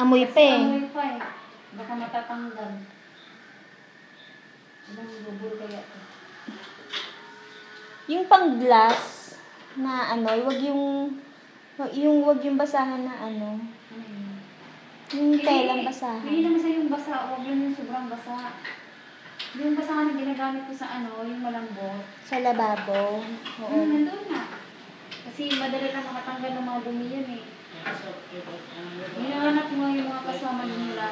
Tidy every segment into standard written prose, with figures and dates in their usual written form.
Amoy Kasi pa eh. amoy pa eh. Baka matatanggal. Ilang bubul kaya ito. Yung pang glass na ano, wag yung basahan na ano. Yung telang basahan. Hindi naman sa yung basa. Huwag lang yung sobrang basa. Yung basahan na ginagamit ko sa ano, yung malambot. Sa lababo. Oo. Nandun na. Kasi madali lang makatanggal ng mga dumi yun eh. Hinahanap mo yung mga kasama nila.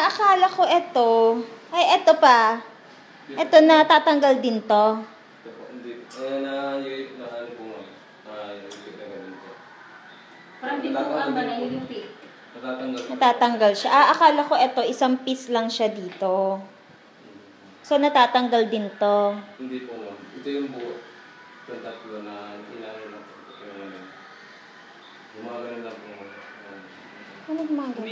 Akala ko ito. Ay, ito pa. Ito na, tatanggal din to. Ito po, hindi. Ano po nga. Yung ganun po. Parang pintuan ba na yung pit? Natatanggal po. Natatanggal siya. Akala ko ito, isang piece lang siya dito. So, natatanggal din to. Hindi po nga. Ito yung buo. Yung tatlo na inano lang po. Gumagano lang po. Ano gumagano?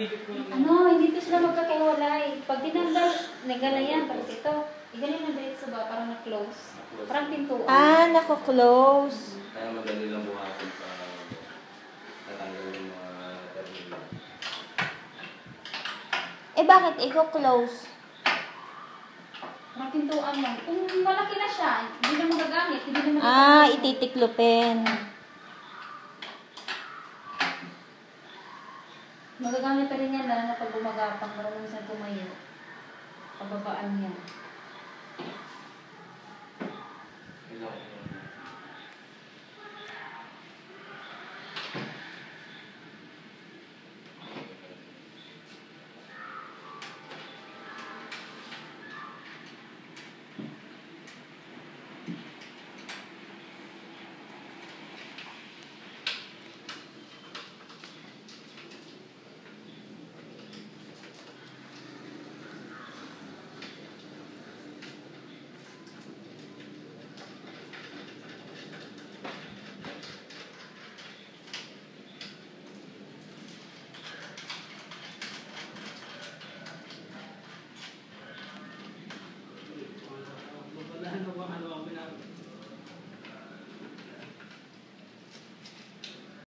Ano, hindi to sila magkakahiwalay. Pag tinanggal, nagalayan. Tapos ito, igaling na diretso ba? Parang na-close. Parang pintuan. Nako-close. Kaya madali lang buhatin sa natanggal yung mga termino. Bakit i-close? Parang pintuan lang. Kung malaki na siya, hindi na magagamit. Hindi na magagamit. Ititiklopin. Magagamit pa rin yan lalo na pag gumagapang. Marunong siyang tumayo. Pababaan niya.